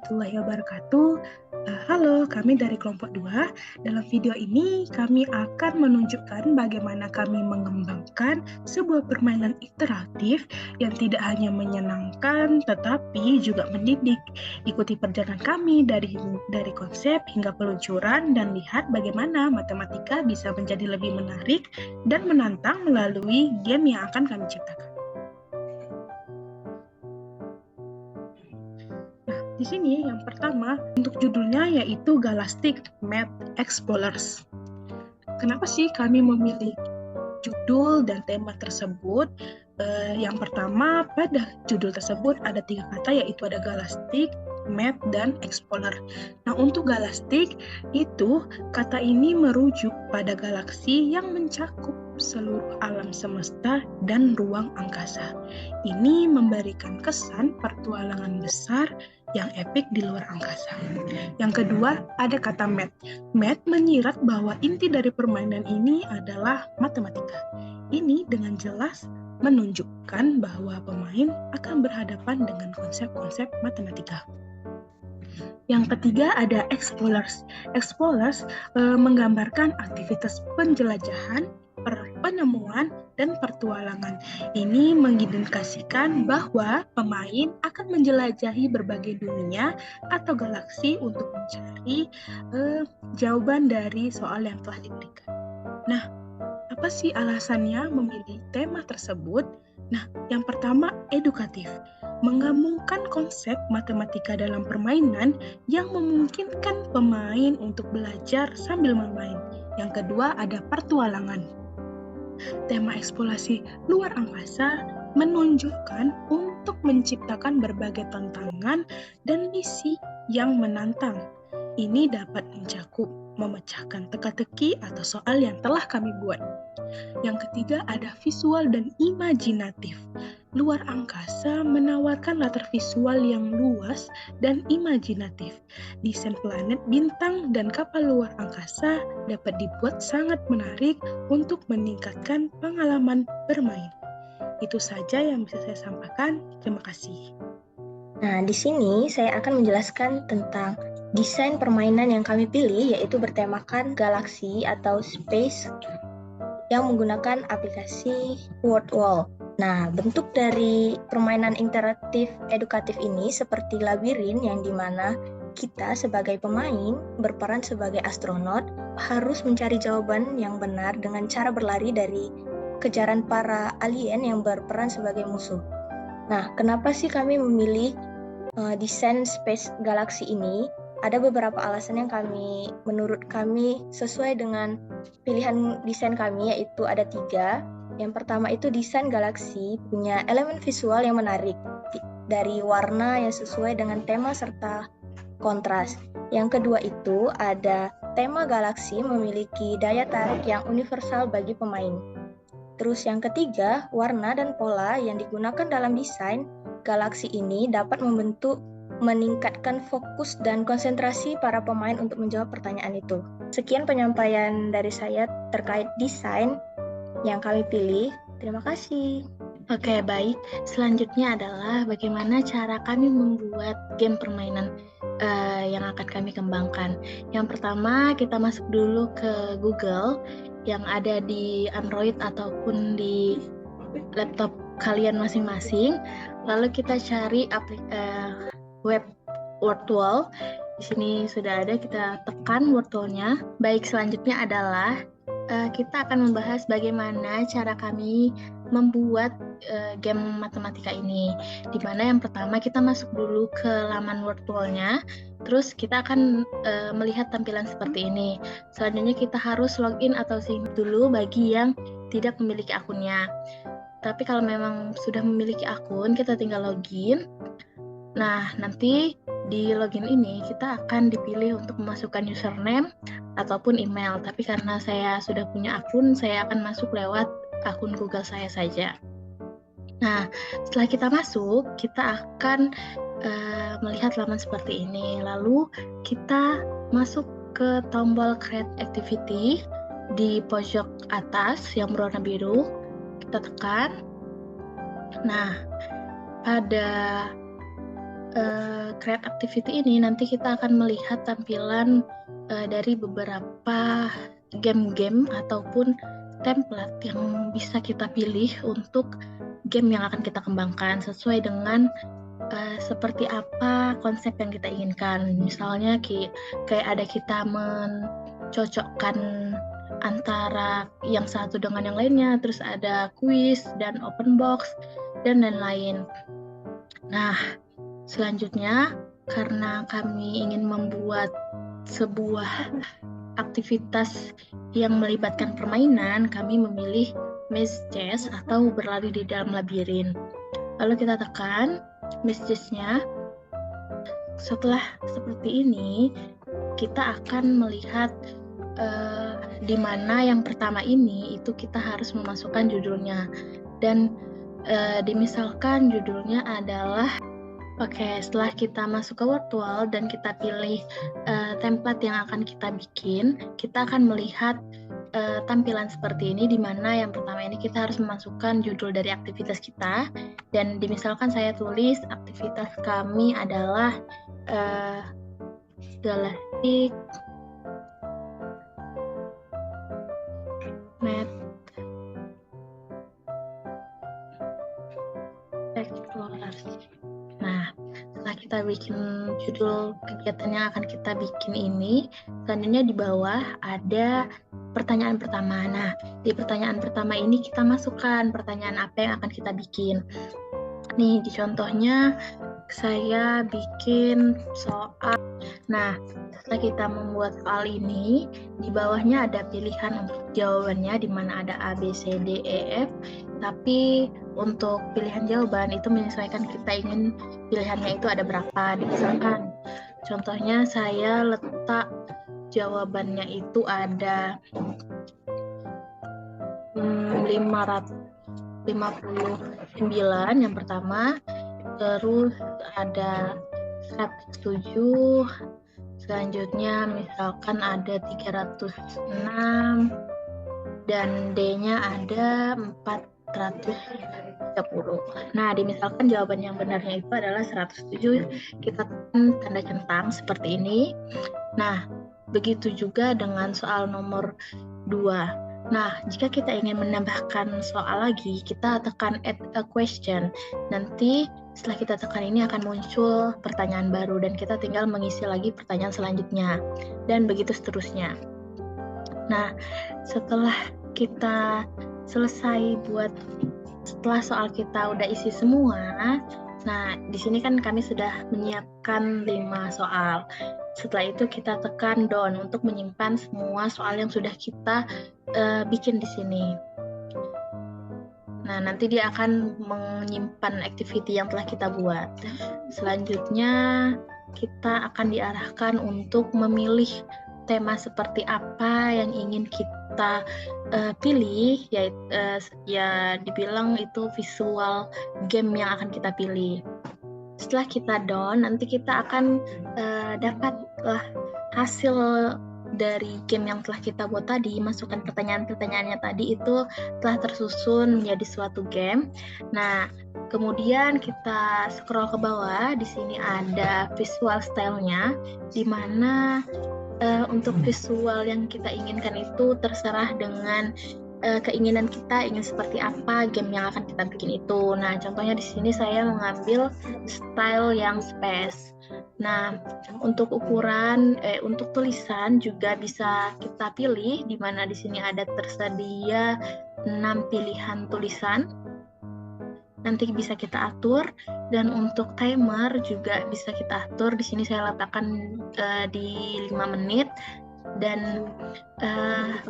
warahmatullahi wabarakatuh. Halo, kami dari kelompok 2. Dalam video ini, kami akan menunjukkan bagaimana kami mengembangkan sebuah permainan interaktif yang tidak hanya menyenangkan, tetapi juga mendidik. Ikuti perjalanan kami dari konsep hingga peluncuran dan lihat bagaimana matematika bisa menjadi lebih menarik dan menantang melalui game yang akan kami ciptakan. Di sini yang pertama untuk judulnya yaitu Galactic Math Explorers. Kenapa sih kami memilih judul dan tema tersebut? Yang pertama, pada judul tersebut ada 3 kata, yaitu ada Galactic, Math, dan Explorer. Nah, untuk Galactic itu kata ini merujuk pada galaksi yang mencakup seluruh alam semesta dan ruang angkasa. Ini memberikan kesan pertualangan besar yang epik di luar angkasa. Yang kedua, ada kata math. Math menyirat bahwa inti dari permainan ini adalah matematika. Ini dengan jelas menunjukkan bahwa pemain akan berhadapan dengan konsep-konsep matematika. Yang ketiga ada explorers. Explorers menggambarkan aktivitas penjelajahan, penemuan, dan pertualangan. Ini mengindikasikan bahwa pemain akan menjelajahi berbagai dunia atau galaksi untuk mencari jawaban dari soal yang telah diberikan. Nah, apa sih alasannya memilih tema tersebut? Nah, yang pertama edukatif. Menggabungkan konsep matematika dalam permainan yang memungkinkan pemain untuk belajar sambil bermain. Yang kedua ada pertualangan. Tema eksplorasi luar angkasa menunjukkan untuk menciptakan berbagai tantangan dan misi yang menantang. Ini dapat mencakup memecahkan teka-teki atau soal yang telah kami buat. Yang ketiga ada visual dan imajinatif. Luar angkasa menawarkan latar visual yang luas dan imajinatif. Desain planet, bintang, dan kapal luar angkasa dapat dibuat sangat menarik untuk meningkatkan pengalaman bermain. Itu saja yang bisa saya sampaikan. Terima kasih. Nah, di sini saya akan menjelaskan tentang desain permainan yang kami pilih, yaitu bertemakan galaksi atau space yang menggunakan aplikasi WordWall. Nah, bentuk dari permainan interaktif edukatif ini seperti labirin yang dimana kita sebagai pemain berperan sebagai astronot harus mencari jawaban yang benar dengan cara berlari dari kejaran para alien yang berperan sebagai musuh. Nah, kenapa sih kami memilih desain space galaksi ini? Ada beberapa alasan yang menurut kami sesuai dengan pilihan desain kami, yaitu ada 3. Yang pertama itu desain galaksi punya elemen visual yang menarik dari warna yang sesuai dengan tema serta kontras. Yang kedua itu ada tema galaksi memiliki daya tarik yang universal bagi pemain. Terus yang ketiga, warna dan pola yang digunakan dalam desain galaksi ini dapat meningkatkan fokus dan konsentrasi para pemain untuk menjawab pertanyaan itu. Sekian penyampaian dari saya terkait desain yang kami pilih. Terima kasih. Oke, baik. Selanjutnya adalah bagaimana cara kami membuat game permainan yang akan kami kembangkan. Yang pertama, kita masuk dulu ke Google yang ada di Android ataupun di laptop kalian masing-masing. Lalu kita cari web WordWall. Di sini sudah ada, kita tekan WordWall-nya. Baik, selanjutnya adalah kita akan membahas bagaimana cara kami membuat game matematika ini. Di mana yang pertama kita masuk dulu ke laman WordWall-nya, terus kita akan melihat tampilan seperti ini. Selanjutnya kita harus login atau sign dulu bagi yang tidak memiliki akunnya. Tapi kalau memang sudah memiliki akun, kita tinggal login. Nah, nanti di login ini kita akan dipilih untuk memasukkan username ataupun email. Tapi karena saya sudah punya akun, saya akan masuk lewat akun Google saya saja. Nah, setelah kita masuk, kita akan melihat laman seperti ini. Lalu kita masuk ke tombol Create Activity di pojok atas yang berwarna biru. Kita tekan. Nah, pada create activity ini nanti kita akan melihat tampilan dari beberapa game-game ataupun template yang bisa kita pilih untuk game yang akan kita kembangkan sesuai dengan seperti apa konsep yang kita inginkan. Misalnya kayak ada kita mencocokkan antara yang satu dengan yang lainnya, terus ada quiz dan open box dan lain-lain. Nah, selanjutnya karena kami ingin membuat sebuah aktivitas yang melibatkan permainan, kami memilih Maze Chess atau berlari di dalam labirin. Lalu kita tekan Maze Chess-nya. Setelah seperti ini, kita akan melihat di mana yang pertama ini itu kita harus memasukkan judulnya. Dan dimisalkan judulnya adalah setelah kita masuk ke virtual dan kita pilih template yang akan kita bikin, kita akan melihat tampilan seperti ini, di mana yang pertama ini kita harus memasukkan judul dari aktivitas kita. Dan dimisalkan saya tulis aktivitas kami adalah Galactic Met Explorers. Nah, setelah kita bikin judul kegiatan yang akan kita bikin ini, selanjutnya di bawah ada pertanyaan pertama. Nah, di pertanyaan pertama ini kita masukkan pertanyaan apa yang akan kita bikin. Nih, di contohnya saya bikin soal. Nah, setelah kita membuat soal ini, di bawahnya ada pilihan untuk jawabannya, di mana ada A, B, C, D, E, F. Tapi untuk pilihan jawaban itu menyesuaikan kita ingin pilihannya itu ada berapa. Misalkan, contohnya saya letak jawabannya itu ada 559 yang pertama, terus ada 107, selanjutnya misalkan ada 306, dan D-nya ada 430. Nah, dimisalkan jawaban yang benarnya itu adalah 107, kita tekan tanda centang seperti ini. Nah, begitu juga dengan soal nomor 2. Nah, jika kita ingin menambahkan soal lagi, kita tekan add a question. Nanti setelah kita tekan ini akan muncul pertanyaan baru dan kita tinggal mengisi lagi pertanyaan selanjutnya. Dan begitu seterusnya. Nah, setelah kita selesai setelah soal kita udah isi semua, nah di sini kan kami sudah menyiapkan 5 soal. Setelah itu kita tekan done untuk menyimpan semua soal yang sudah kita bikin di sini. Nah, nanti dia akan menyimpan activity yang telah kita buat. Selanjutnya kita akan diarahkan untuk memilih tema seperti apa yang ingin kita pilih, ya dibilang itu visual game yang akan kita pilih. Setelah kita done, nanti kita akan dapatlah hasil dari game yang telah kita buat tadi. Masukkan pertanyaan-pertanyaannya tadi itu telah tersusun menjadi suatu game. Nah, kemudian kita scroll ke bawah. Di sini ada visual style-nya, di mana untuk visual yang kita inginkan itu terserah dengan keinginan kita ingin seperti apa game yang akan kita bikin itu. Nah, contohnya di sini saya mengambil style yang space. Nah, untuk ukuran, untuk tulisan juga bisa kita pilih, di mana di sini ada tersedia 6 pilihan tulisan. Nanti bisa kita atur, dan untuk timer juga bisa kita atur. Di sini saya letakkan di 5 menit, dan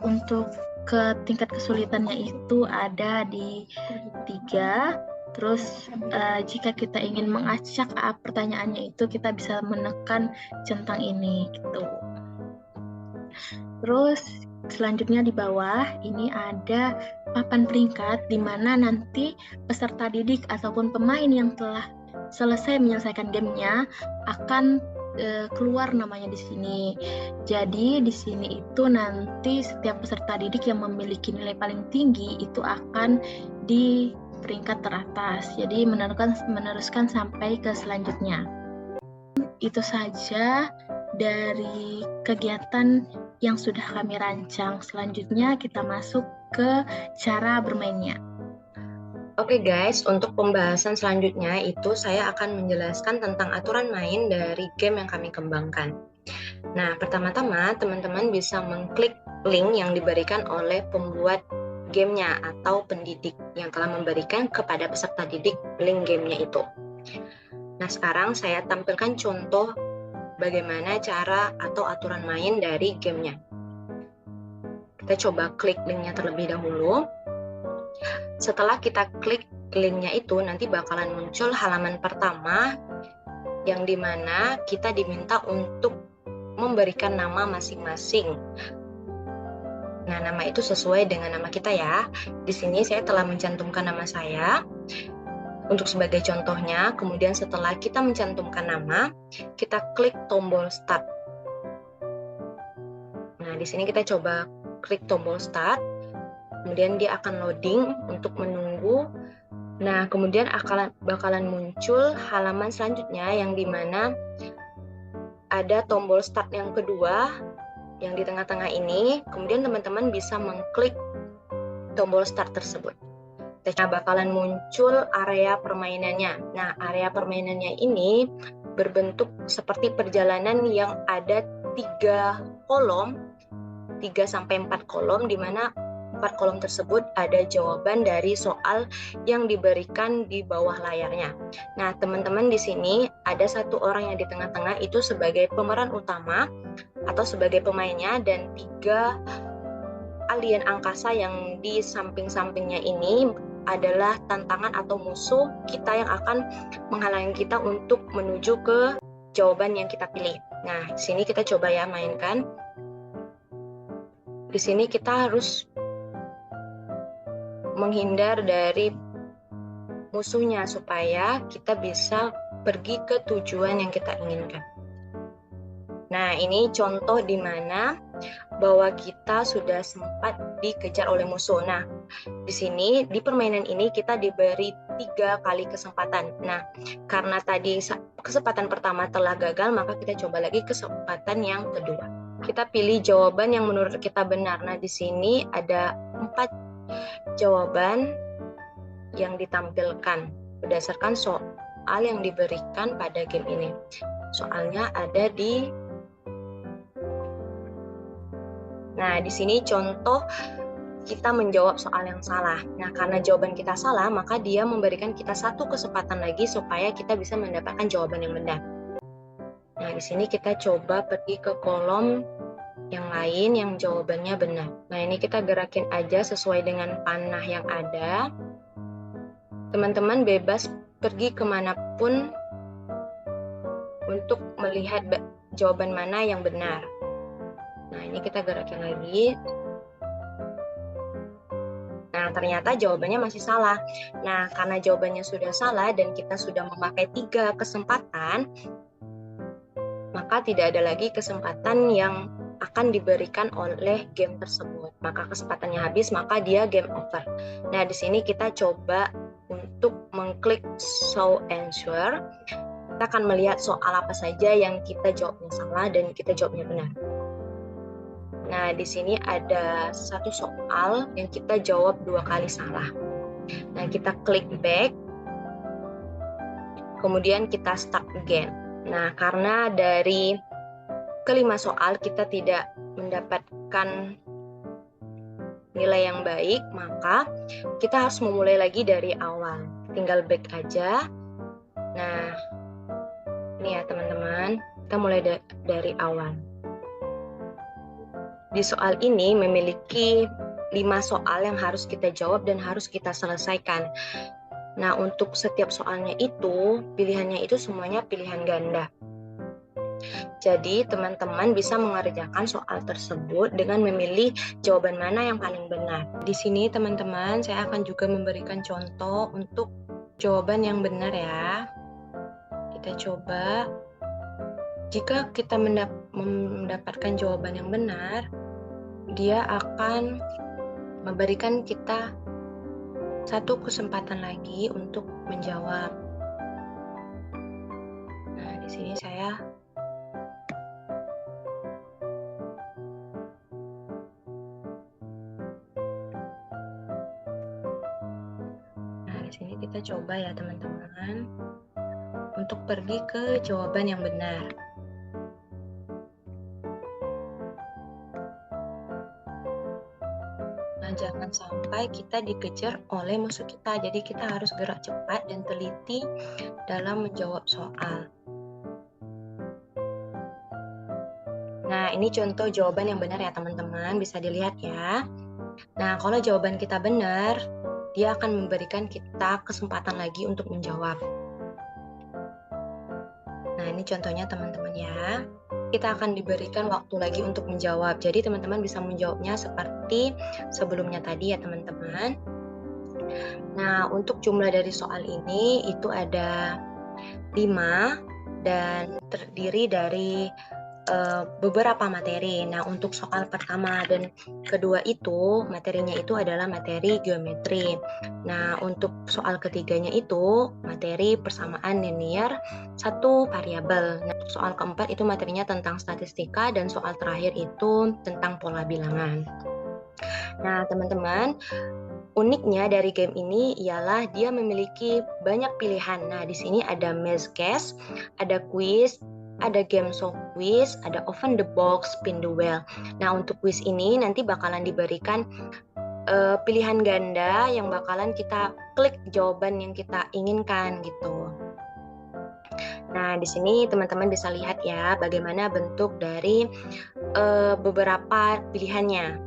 untuk ke tingkat kesulitannya itu ada di 3. Terus jika kita ingin mengacak pertanyaannya itu, kita bisa menekan centang ini gitu. Terus selanjutnya di bawah ini ada papan peringkat, di mana nanti peserta didik ataupun pemain yang telah selesai menyelesaikan gamenya akan keluar namanya di sini. Jadi di sini itu nanti setiap peserta didik yang memiliki nilai paling tinggi itu akan di peringkat teratas. Jadi meneruskan sampai ke selanjutnya. Itu saja dari kegiatan yang sudah kami rancang. Selanjutnya kita masuk ke cara bermainnya. Oke guys, untuk pembahasan selanjutnya itu saya akan menjelaskan tentang aturan main dari game yang kami kembangkan. Nah, pertama-tama teman-teman bisa mengklik link yang diberikan oleh pembuat gamenya atau pendidik yang telah memberikan kepada peserta didik link gamenya itu. Nah, sekarang saya tampilkan contoh bagaimana cara atau aturan main dari gamenya. Kita coba klik linknya terlebih dahulu. Setelah kita klik linknya itu, nanti bakalan muncul halaman pertama yang dimana kita diminta untuk memberikan nama masing-masing. Nah, nama itu sesuai dengan nama kita ya. Di sini saya telah mencantumkan nama saya untuk sebagai contohnya. Kemudian setelah kita mencantumkan nama, kita klik tombol start. Nah, di sini kita coba klik tombol start. Kemudian dia akan loading untuk menunggu. Nah, kemudian bakalan muncul halaman selanjutnya yang dimana ada tombol start yang kedua yang di tengah-tengah ini. Kemudian teman-teman bisa mengklik tombol start tersebut. Nah, bakalan muncul area permainannya. Nah, area permainannya ini berbentuk seperti perjalanan yang ada 3 kolom, 3-4 kolom, di mana 4 kolom tersebut ada jawaban dari soal yang diberikan di bawah layarnya. Nah, teman-teman di sini ada satu orang yang di tengah-tengah itu sebagai pemeran utama atau sebagai pemainnya, dan 3 alien angkasa yang di samping-sampingnya ini adalah tantangan atau musuh kita yang akan menghalangi kita untuk menuju ke jawaban yang kita pilih. Nah, di sini kita coba ya mainkan. Di sini kita harus menghindar dari musuhnya supaya kita bisa pergi ke tujuan yang kita inginkan. Nah, ini contoh di mana bahwa kita sudah sempat dikejar oleh musuh. Nah, di sini di permainan ini kita diberi 3 kali kesempatan. Nah, karena tadi kesempatan pertama telah gagal, maka kita coba lagi kesempatan yang kedua. Kita pilih jawaban yang menurut kita benar. Nah, di sini ada 4 jawaban yang ditampilkan berdasarkan soal yang diberikan pada game ini. Soalnya ada di Nah, di sini contoh kita menjawab soal yang salah. Nah, karena jawaban kita salah, maka dia memberikan kita 1 kesempatan lagi supaya kita bisa mendapatkan jawaban yang benar. Nah, di sini kita coba pergi ke kolom yang lain yang jawabannya benar. Nah, ini kita gerakin aja sesuai dengan panah yang ada. Teman-teman bebas pergi kemanapun untuk melihat jawaban mana yang benar. Nah, ini kita gerakin lagi. Nah, ternyata jawabannya masih salah. Nah, karena jawabannya sudah salah dan kita sudah memakai 3 kesempatan, maka tidak ada lagi kesempatan yang akan diberikan oleh game tersebut. Maka kesempatannya habis, maka dia game over. Nah, di sini kita coba untuk mengklik show answer. Kita akan melihat soal apa saja yang kita jawabnya salah dan kita jawabnya benar. Nah, di sini ada 1 soal yang kita jawab 2 kali salah. Nah, kita klik back, kemudian kita start again. Nah, karena dari ke-5 soal kita tidak mendapatkan nilai yang baik, maka kita harus memulai lagi dari awal. Tinggal back aja. Nah, ini ya teman-teman, kita mulai dari awal. Di soal ini memiliki 5 soal yang harus kita jawab dan harus kita selesaikan. Nah, untuk setiap soalnya itu, pilihannya itu semuanya pilihan ganda. Jadi, teman-teman bisa mengerjakan soal tersebut dengan memilih jawaban mana yang paling benar. Di sini, teman-teman, saya akan juga memberikan contoh untuk jawaban yang benar ya. Kita coba. Jika kita mendapatkan jawaban yang benar, dia akan memberikan kita 1 kesempatan lagi untuk menjawab. Nah, di sini saya ya. Nah, di sini kita coba ya teman-teman untuk pergi ke jawaban yang benar. Nah, jangan sampai kita dikejar oleh musuh kita. Jadi kita harus gerak cepat dan teliti dalam menjawab soal. Nah, ini contoh jawaban yang benar ya teman-teman, bisa dilihat ya. Nah, kalau jawaban kita benar, dia akan memberikan kita kesempatan lagi untuk menjawab. Nah, ini contohnya teman-teman ya. Kita akan diberikan waktu lagi untuk menjawab. Jadi teman-teman bisa menjawabnya seperti sebelumnya tadi ya teman-teman. Nah, untuk jumlah dari soal ini itu ada 5 dan terdiri dari beberapa materi. Nah, untuk soal pertama dan kedua itu, materinya itu adalah materi geometri. Nah, untuk soal ketiganya itu, materi persamaan linear satu variabel. Nah, untuk soal keempat itu materinya tentang statistika dan soal terakhir itu tentang pola bilangan. Nah, teman-teman, uniknya dari game ini ialah dia memiliki banyak pilihan. Nah, di sini ada maze guess, ada quiz, ada game show quiz, ada open the box, spin the wheel. Nah, untuk quiz ini nanti bakalan diberikan pilihan ganda yang bakalan kita klik jawaban yang kita inginkan gitu. Nah, di sini teman-teman bisa lihat ya bagaimana bentuk dari beberapa pilihannya.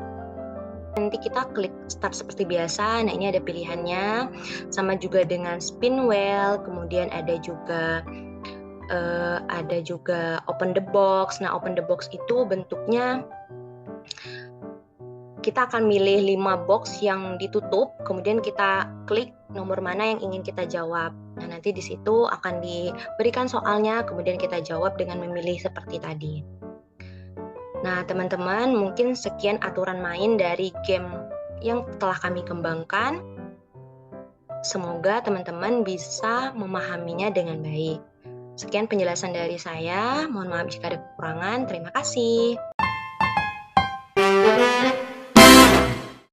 Nanti kita klik start seperti biasa. Nah, ini ada pilihannya, sama juga dengan spin wheel, kemudian ada juga open the box. Nah, open the box itu bentuknya kita akan milih 5 box yang ditutup, kemudian kita klik nomor mana yang ingin kita jawab. Nah, nanti di situ akan diberikan soalnya, kemudian kita jawab dengan memilih seperti tadi. Nah, teman-teman, mungkin sekian aturan main dari game yang telah kami kembangkan. Semoga teman-teman bisa memahaminya dengan baik. Sekian penjelasan dari saya. Mohon maaf jika ada kekurangan. Terima kasih.